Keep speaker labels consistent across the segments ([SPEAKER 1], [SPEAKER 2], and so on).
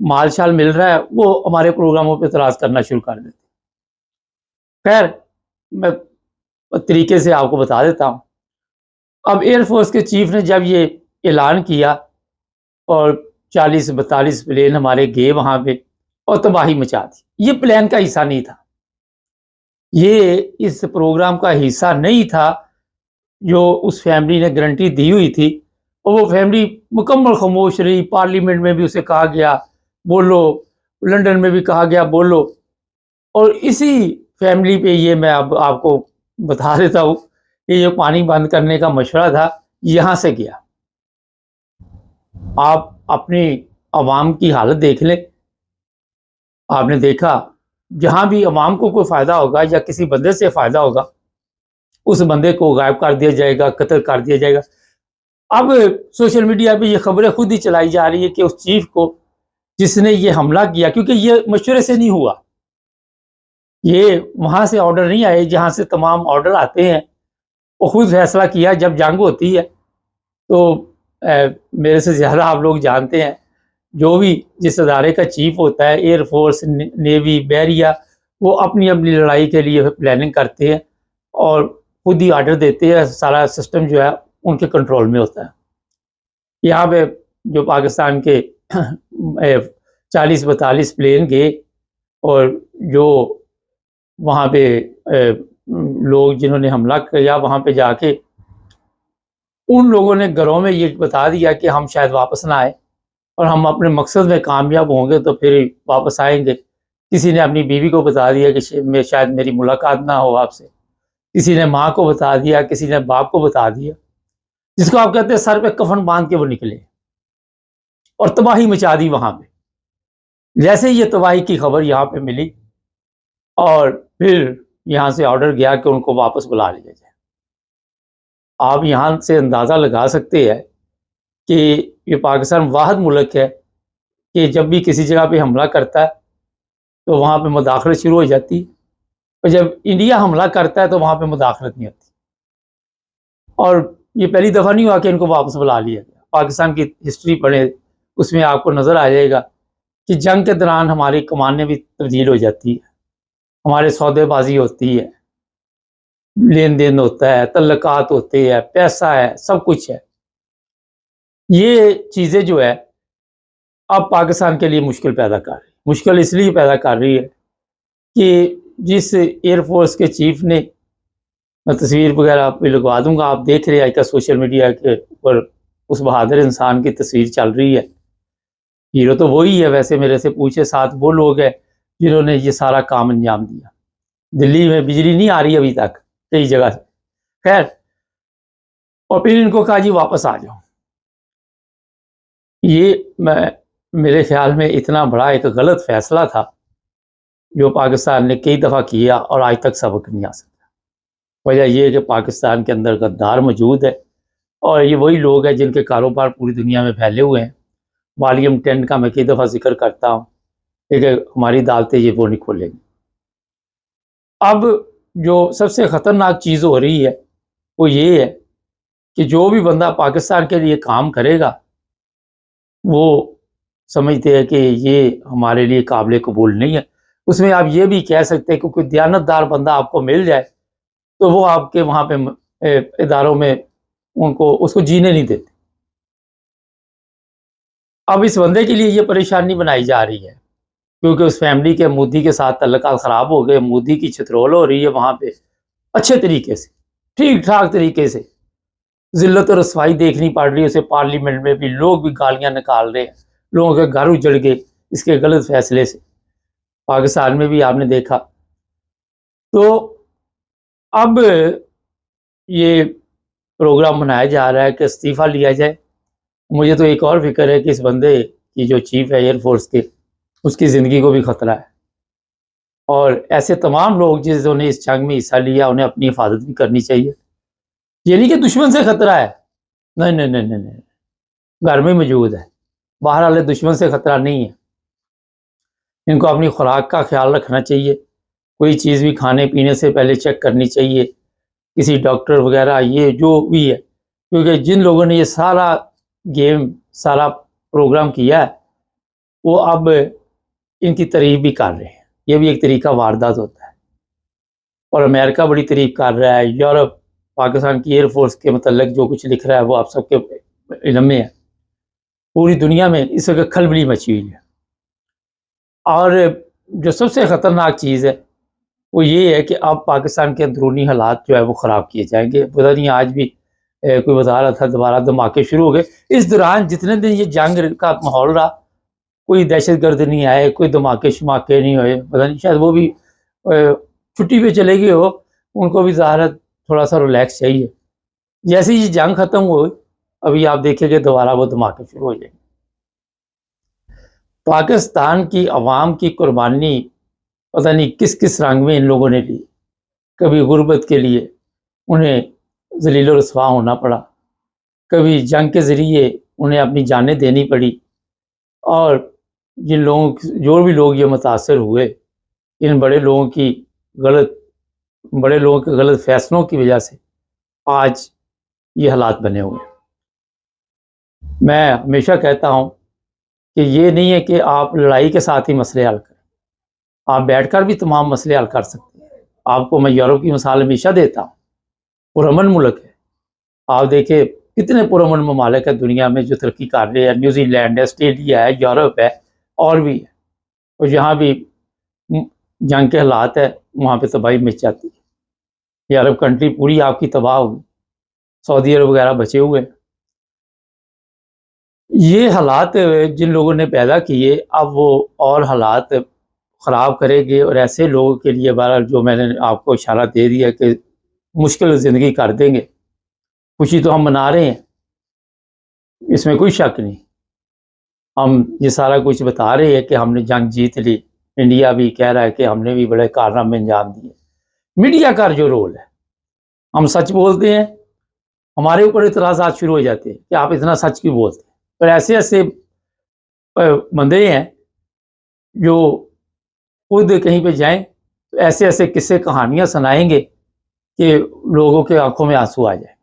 [SPEAKER 1] مال شال مل رہا ہے وہ ہمارے پروگراموں پہ اعتراض کرنا شروع کر دیتے. خیر میں طریقے سے آپ کو بتا دیتا ہوں. اب ایئر فورس کے چیف نے جب یہ اعلان کیا اور 40-42 پلین ہمارے گئے وہاں پہ اور تباہی مچا دی. یہ پلان کا حصہ نہیں تھا, یہ اس پروگرام کا حصہ نہیں تھا جو اس فیملی نے گارنٹی دی ہوئی تھی. اور وہ فیملی مکمل خاموش رہی. پارلیمنٹ میں بھی اسے کہا گیا بولو, لنڈن میں بھی کہا گیا بولو. اور اسی فیملی پہ یہ میں اب آپ کو بتا دیتا ہوں کہ یہ پانی بند کرنے کا مشورہ تھا یہاں سے گیا. آپ اپنی عوام کی حالت دیکھ لیں. آپ نے دیکھا جہاں بھی عوام کو کوئی فائدہ ہوگا یا کسی بندے سے فائدہ ہوگا اس بندے کو غائب کر دیا جائے گا, قتل کر دیا جائے گا. اب سوشل میڈیا پہ یہ خبریں خود ہی چلائی جا رہی ہے کہ اس چیف کو جس نے یہ حملہ کیا, کیونکہ یہ مشورے سے نہیں ہوا, یہ وہاں سے آرڈر نہیں آئے جہاں سے تمام آرڈر آتے ہیں, وہ خود فیصلہ کیا. جب جنگ ہوتی ہے تو میرے سے زیادہ آپ لوگ جانتے ہیں جو بھی جس ادارے کا چیف ہوتا ہے, ایئر فورس, نیوی, بحریہ, وہ اپنی اپنی لڑائی کے لیے پلاننگ کرتے ہیں اور خود ہی آرڈر دیتے ہیں. سارا سسٹم جو ہے ان کے کنٹرول میں ہوتا ہے. یہاں پہ جو پاکستان کے 40-42 پلین گئے اور جو وہاں پہ لوگ جنہوں نے حملہ کیا وہاں پہ جا کے ان لوگوں نے گھروں میں یہ بتا دیا کہ ہم شاید واپس نہ آئے اور ہم اپنے مقصد میں کامیاب ہوں گے تو پھر واپس آئیں گے. کسی نے اپنی بیوی کو بتا دیا کہ شاید میری ملاقات نہ ہو آپ سے. کسی نے ماں کو بتا دیا, کسی نے باپ کو بتا دیا, جس کو آپ کہتے ہیں سر پہ کفن باندھ کے وہ نکلے اور تباہی مچا دی وہاں پہ. جیسے یہ تباہی کی خبر یہاں پہ ملی اور پھر یہاں سے آرڈر گیا کہ ان کو واپس بلا لیا جائے. آپ یہاں سے اندازہ لگا سکتے ہیں کہ یہ پاکستان واحد ملک ہے کہ جب بھی کسی جگہ پہ حملہ کرتا ہے تو وہاں پہ مداخلت شروع ہو جاتی, اور جب انڈیا حملہ کرتا ہے تو وہاں پہ مداخلت نہیں ہوتی. اور یہ پہلی دفعہ نہیں ہوا کہ ان کو واپس بلا لیا گیا. پاکستان کی ہسٹری پڑھیں, اس میں آپ کو نظر آ جائے گا کہ جنگ کے دوران ہماری کمانیں بھی تبدیل ہو جاتی ہے, ہمارے سودے بازی ہوتی ہے, لین دین ہوتا ہے, تعلقات ہوتے ہیں, پیسہ ہے, سب کچھ ہے. یہ چیزیں جو ہے اب پاکستان کے لیے مشکل پیدا کر رہی ہے. مشکل اس لیے پیدا کر رہی ہے کہ جس ایئر فورس کے چیف نے, میں تصویر وغیرہ آپ پہ لگوا دوں گا, آپ دیکھ رہے ہیں کہ سوشل میڈیا کے اوپر اس بہادر انسان کی تصویر چل رہی ہے. ہیرو تو وہی ہے, ویسے میرے سے پوچھے ساتھ وہ لوگ ہیں جنہوں نے یہ سارا کام انجام دیا. دلی میں بجلی نہیں آ رہی ابھی تک کئی جگہ سے. خیر, اور پھر ان کو کہا جی واپس آ جاؤ. یہ میرے خیال میں اتنا بڑا ایک غلط فیصلہ تھا جو پاکستان نے کئی دفعہ کیا اور آج تک سبق نہیں آ سکتا. وجہ یہ ہے کہ پاکستان کے اندر غدار موجود ہے اور یہ وہی لوگ ہیں جن کے کاروبار پوری دنیا میں پھیلے ہوئے ہیں. والیوم 10 کا میں کئی دفعہ ذکر کرتا ہوں کہ ہماری عدالتیں یہ وہ نہیں کھولیں گی. اب جو سب سے خطرناک چیز ہو رہی ہے وہ یہ ہے کہ جو بھی بندہ پاکستان کے لیے کام کرے گا وہ سمجھتے ہیں کہ یہ ہمارے لیے قابل قبول نہیں ہے. اس میں آپ یہ بھی کہہ سکتے ہیں کہ کوئی دیانتدار بندہ آپ کو مل جائے تو وہ آپ کے وہاں پہ اداروں میں اس کو جینے نہیں دیتے. اب اس بندے کے لیے یہ پریشانی بنائی جا رہی ہے کیونکہ اس فیملی کے مودی کے ساتھ تعلقات خراب ہو گئے. مودی کی چترول ہو رہی ہے وہاں پہ اچھے طریقے سے, ٹھیک ٹھاک طریقے سے. ذلت و رسوائی دیکھنی پڑ رہی ہے اسے پارلیمنٹ میں بھی, لوگ بھی گالیاں نکال رہے ہیں, لوگوں کے گھر اجڑ گئے اس کے غلط فیصلے سے. پاکستان میں بھی آپ نے دیکھا. تو اب یہ پروگرام بنایا جا رہا ہے کہ استعفیٰ لیا جائے. مجھے تو ایک اور فکر ہے کہ اس بندے کی جو چیف ہے ایئر فورس کے, اس کی زندگی کو بھی خطرہ ہے. اور ایسے تمام لوگ جنہوں نے اس جنگ میں حصہ لیا انہیں اپنی حفاظت بھی کرنی چاہیے. یہ نہیں کہ دشمن سے خطرہ ہے, نہیں نہیں نہیں نہیں نہیں, گھر میں موجود ہے. باہر والے دشمن سے خطرہ نہیں ہے. ان کو اپنی خوراک کا خیال رکھنا چاہیے. کوئی چیز بھی کھانے پینے سے پہلے چیک کرنی چاہیے, کسی ڈاکٹر وغیرہ یہ جو بھی ہے, کیونکہ جن لوگوں نے یہ سارا گیم سارا پروگرام کیا ہے وہ اب ان کی تعریف بھی کر رہے ہیں. یہ بھی ایک طریقہ واردات ہوتا ہے. اور امریکہ بڑی تعریف کر رہا ہے. یورپ پاکستان کی ایئر فورس کے متعلق جو کچھ لکھ رہا ہے وہ آپ سب کے علم میں ہے. پوری دنیا میں اس وقت کھلبلی مچی ہوئی ہے. اور جو سب سے خطرناک چیز ہے وہ یہ ہے کہ اب پاکستان کے اندرونی حالات جو ہے وہ خراب کیے جائیں گے. پتہ نہیں آج بھی کوئی بتا رہا تھا دوبارہ دھماکے شروع ہو گئے. اس دوران جتنے دن یہ جنگ کا ماحول رہا کوئی دہشت گرد نہیں آئے, کوئی دھماکے شماکے نہیں ہوئے. پتہ نہیں شاید وہ بھی چھٹی پہ چلے گئے ہو, ان کو بھی ظاہر تھوڑا سا ریلیکس چاہیے. جیسے یہ جنگ ختم ہوئی ابھی آپ دیکھیں گے دوبارہ وہ دھماکے شروع ہو جائیں گے. پاکستان کی عوام کی قربانی پتہ نہیں کس کس رنگ میں ان لوگوں نے لی. کبھی غربت کے لیے انہیں ذلیل و رسوا ہونا پڑا, کبھی جنگ کے ذریعے انہیں اپنی جانیں دینی پڑی. اور جو بھی لوگ یہ متاثر ہوئے ان بڑے لوگوں کے غلط فیصلوں کی وجہ سے آج یہ حالات بنے ہوئے ہیں. میں ہمیشہ کہتا ہوں کہ یہ نہیں ہے کہ آپ لڑائی کے ساتھ ہی مسئلے حل کریں, آپ بیٹھ کر بھی تمام مسئلے حل کر سکتے ہیں. آپ کو میں یورپ کی مثال ہمیشہ دیتا ہوں, پرامن ملک ہے. آپ دیکھیں کتنے پرامن ممالک ہیں دنیا میں جو ترقی کر رہے ہیں. نیوزی لینڈ ہے, آسٹریلیا ہے, یورپ ہے اور بھی ہے. اور جہاں بھی جنگ کے حالات ہے وہاں پہ تباہی مچ جاتی ہے. یہ عرب کنٹری پوری آپ کی تباہ ہوگی, سعودی عرب وغیرہ بچے ہوئے. یہ حالات جن لوگوں نے پیدا کیے اب وہ اور حالات خراب کرے گے. اور ایسے لوگوں کے لیے بہرحال جو میں نے آپ کو اشارہ دے دیا کہ مشکل زندگی کر دیں گے. خوشی تو ہم منا رہے ہیں, اس میں کوئی شک نہیں. ہم یہ سارا کچھ بتا رہے ہیں کہ ہم نے جنگ جیت لی. انڈیا بھی کہہ رہا ہے کہ ہم نے بھی بڑے کارنامے انجام دیے. میڈیا کا جو رول ہے, ہم سچ بولتے ہیں, ہمارے اوپر اعتراضات شروع ہو جاتے ہیں کہ آپ اتنا سچ کیوں بولتے ہیں. پر ایسے ایسے بندے ہیں جو خود کہیں پہ جائیں تو ایسے ایسے قصے کہانیاں سنائیں گے کہ لوگوں کے آنکھوں میں آنسو آ جائیں.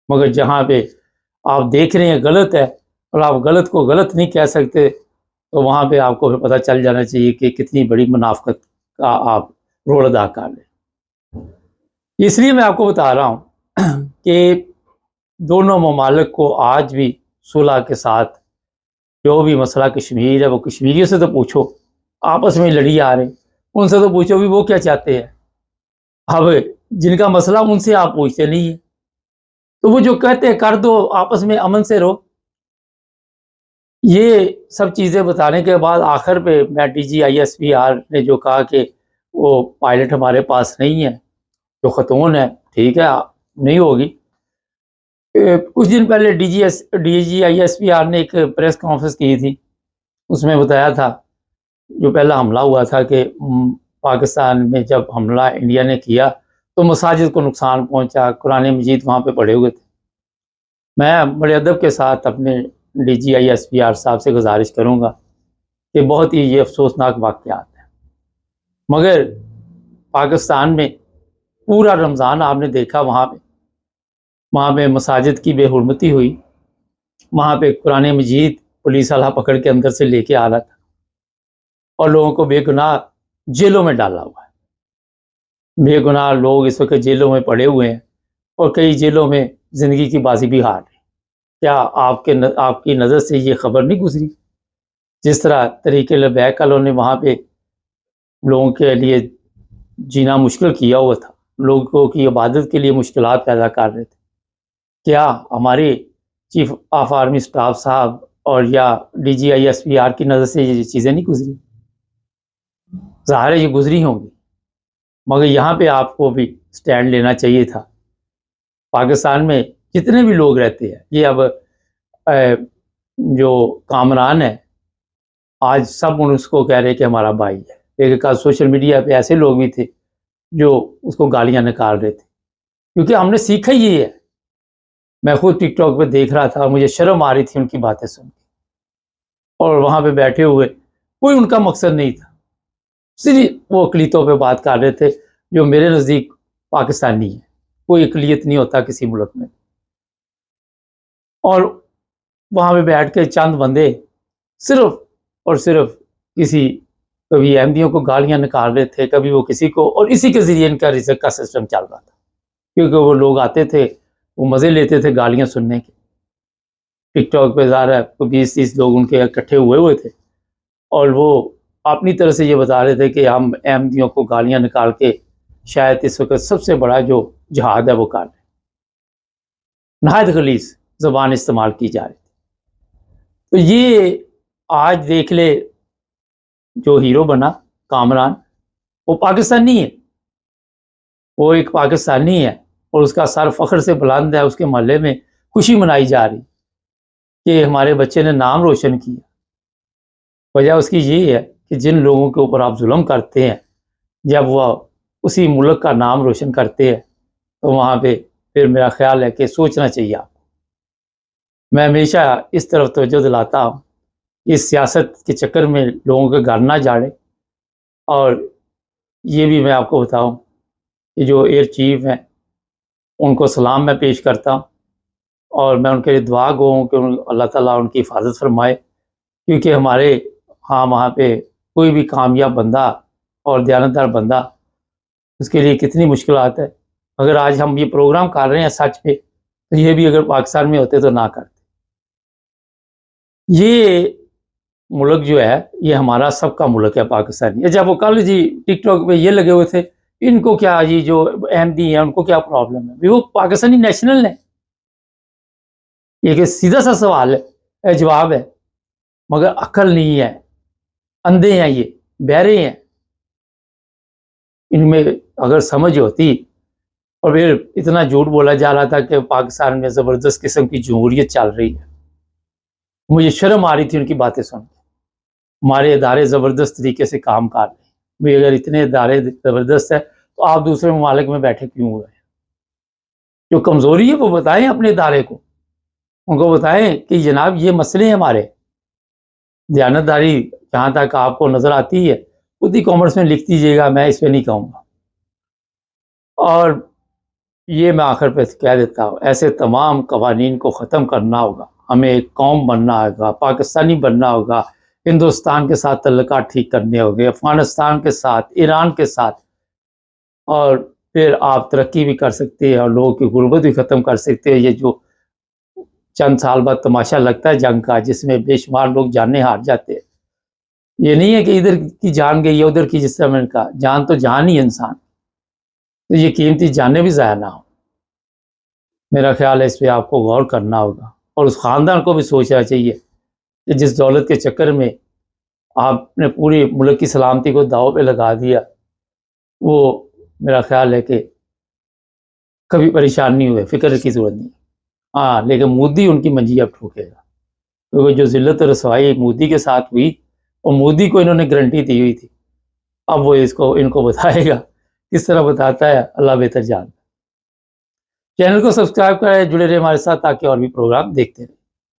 [SPEAKER 1] مگر جہاں پہ آپ دیکھ رہے ہیں غلط ہے اور آپ غلط کو غلط نہیں کہہ سکتے تو وہاں پہ آپ کو پتہ چل جانا چاہیے کہ کتنی بڑی منافقت کا آپ رول ادا کر رہے ہیں. اس لیے میں آپ کو بتا رہا ہوں کہ دونوں ممالک کو آج بھی صلح کے ساتھ جو بھی مسئلہ کشمیر ہے وہ کشمیریوں سے تو پوچھو, آپس میں لڑی آ رہے ہیں ان سے تو پوچھو بھی وہ کیا چاہتے ہیں. اب جن کا مسئلہ ان سے آپ پوچھتے نہیں ہیں تو وہ جو کہتے ہیں کر دو آپس میں امن سے رہو. یہ سب چیزیں بتانے کے بعد آخر پہ میں DGISPR نے جو کہا کہ وہ پائلٹ ہمارے پاس نہیں ہے, جو خاتون ہے, ٹھیک ہے نہیں ہوگی. کچھ دن پہلے DGISPR نے ایک پریس کانفرنس کی تھی, اس میں بتایا تھا جو پہلا حملہ ہوا تھا کہ پاکستان میں جب حملہ انڈیا نے کیا تو مساجد کو نقصان پہنچا, قرآن مجید وہاں پہ پڑے ہوئے تھے. میں بڑے ادب کے ساتھ اپنے DGISPR صاحب سے گزارش کروں گا کہ بہت ہی یہ افسوسناک واقعات ہیں. مگر پاکستان میں پورا رمضان آپ نے دیکھا وہاں پہ مساجد کی بے حرمتی ہوئی, وہاں پہ قرآن مجید پولیس والا پکڑ کے اندر سے لے کے آ رہا تھا اور لوگوں کو بے گناہ جیلوں میں ڈالا ہوا ہے. بے گناہ لوگ اس وقت جیلوں میں پڑے ہوئے ہیں اور کئی جیلوں میں زندگی کی بازی بھی ہار رہے ہیں. کیا آپ کی نظر سے یہ خبر نہیں گزری جس طرح طریق لبیک والوں نے وہاں پہ لوگوں کے لیے جینا مشکل کیا ہوا تھا, لوگوں کی عبادت کے لیے مشکلات پیدا کر رہے تھے. کیا ہمارے چیف آف آرمی اسٹاف صاحب اور یا DGISPR کی نظر سے یہ چیزیں نہیں گزری؟ ظاہر ہے یہ گزری ہوں گی, مگر یہاں پہ آپ کو بھی سٹینڈ لینا چاہیے تھا. پاکستان میں جتنے بھی لوگ رہتے ہیں, یہ اب جو کامران ہے آج سب اس کو کہہ رہے کہ ہمارا بھائی ہے. ایک سوشل میڈیا پہ ایسے لوگ بھی تھے جو اس کو گالیاں نکال رہے تھے, کیونکہ ہم نے سیکھا یہ ہے. میں خود ٹک ٹاک پہ دیکھ رہا تھا, مجھے شرم آ رہی تھی ان کی باتیں سن کے, اور وہاں پہ بیٹھے ہوئے کوئی ان کا مقصد نہیں تھا, صرف وہ اقلیتوں پہ بات کر رہے تھے جو میرے نزدیک پاکستانی ہے. کوئی اقلیت نہیں ہوتا کسی ملک میں, اور وہاں پہ بیٹھ کے چند بندے صرف اور صرف کسی کبھی احمدیوں کو گالیاں نکال رہے تھے، کبھی وہ کسی کو، اور اسی کے ذریعے ان کا رزق کا سسٹم چل رہا تھا، کیونکہ وہ لوگ آتے تھے، وہ مزے لیتے تھے گالیاں سننے کے۔ ٹک ٹاک پہ ظاہر ہے 20-30 لوگ ان کے اکٹھے ہوئے تھے، اور وہ اپنی طرح سے یہ بتا رہے تھے کہ ہم احمدیوں کو گالیاں نکال کے شاید اس وقت سب سے بڑا جو جہاد ہے وہ کر رہے ہیں۔ نہایت غلیظ زبان استعمال کی جا رہی تھی۔ تو یہ آج دیکھ لے جو ہیرو بنا کامران، وہ پاکستانی ہے، وہ ایک پاکستانی ہے، اور اس کا سر فخر سے بلند ہے، اس کے محلے میں خوشی منائی جا رہی کہ ہمارے بچے نے نام روشن کیا۔ وجہ اس کی یہ ہے کہ جن لوگوں کے اوپر آپ ظلم کرتے ہیں، جب وہ اسی ملک کا نام روشن کرتے ہیں تو وہاں پہ پھر میرا خیال ہے کہ سوچنا چاہیے آپ کو۔ میں ہمیشہ اس طرف توجہ دلاتا ہوں، اس سیاست کے چکر میں لوگوں کے گھر نہ جاڑے۔ اور یہ بھی میں آپ کو بتاؤں کہ جو ایئر چیف ہیں ان کو سلام میں پیش کرتا ہوں، اور میں ان کے لیے دعا گو ہوں کہ اللہ تعالیٰ ان کی حفاظت فرمائے، کیونکہ ہمارے وہاں پہ کوئی بھی کامیاب بندہ اور دیانتدار بندہ، اس کے لیے کتنی مشکلات ہے۔ اگر آج ہم یہ پروگرام کر رہے ہیں سچ پہ، تو یہ بھی اگر پاکستان میں ہوتے تو نہ کرتے۔ یہ ملک جو ہے یہ ہمارا سب کا ملک ہے، پاکستانی۔ جب وہ کل جی ٹک ٹاک پہ یہ لگے ہوئے تھے، ان کو کیا جی جو احمدی ہیں ان کو کیا پرابلم ہے؟ وہ پاکستانی نیشنل ہے۔ یہ کہ سیدھا سا سوال ہے، جواب ہے، مگر عقل نہیں ہے، اندھے ہیں، یہ بہرے ہیں۔ ان میں اگر سمجھ ہوتی، اور پھر اتنا جھوٹ بولا جا رہا تھا کہ پاکستان میں زبردست قسم کی جمہوریت چل رہی ہے، مجھے شرم آ رہی تھی ان کی باتیں سن کے۔ ہمارے ادارے زبردست طریقے سے کام کر رہے ہیں، بھئی اگر اتنے ادارے زبردست ہے تو آپ دوسرے ممالک میں بیٹھے کیوں ہوئے ہیں؟ جو کمزوری ہے وہ بتائیں اپنے ادارے کو، ان کو بتائیں کہ جناب یہ مسئلے ہیں ہمارے۔ دیانتداری جہاں تک آپ کو نظر آتی ہے خود ہی کامرس میں لکھ دیجیے گا، میں اس پہ نہیں کہوں گا۔ اور یہ میں آخر پہ کہہ دیتا ہوں، ایسے تمام قوانین کو ختم کرنا ہوگا، ہمیں ایک قوم بننا ہوگا، پاکستانی بننا ہوگا، ہندوستان کے ساتھ تعلقات ٹھیک کرنے ہوں گے، افغانستان کے ساتھ، ایران کے ساتھ، اور پھر آپ ترقی بھی کر سکتے ہیں اور لوگوں کی غربت بھی ختم کر سکتے ہیں۔ یہ جو چند سال بعد تماشا لگتا ہے جنگ کا، جس میں بے شمار لوگ جانیں ہار جاتے ہیں، یہ نہیں ہے کہ ادھر کی جان گئی ہے ادھر کی، جس طرح میں نے کہا جان تو جان ہی انسان، تو یہ قیمتی جانیں بھی ضائع نہ ہوں۔ میرا خیال ہے اس پہ آپ کو غور کرنا ہوگا، اور اس خاندان کو بھی سوچنا چاہیے کہ جس دولت کے چکر میں آپ نے پوری ملک کی سلامتی کو داؤ پہ لگا دیا، وہ میرا خیال ہے کہ کبھی پریشان نہیں ہوئے، فکر کی ضرورت نہیں۔ ہاں لیکن مودی ان کی منجی اب ٹھوکے گا، کیونکہ جو ذلت و رسوائی مودی کے ساتھ ہوئی، اور مودی کو انہوں نے گارنٹی دی ہوئی تھی، اب وہ ان کو بتائے گا، کس طرح بتاتا ہے اللہ بہتر جانتا ہے۔ چینل کو سبسکرائب کریں، جڑے رہے ہمارے ساتھ تاکہ اور بھی پروگرام دیکھتے رہیں۔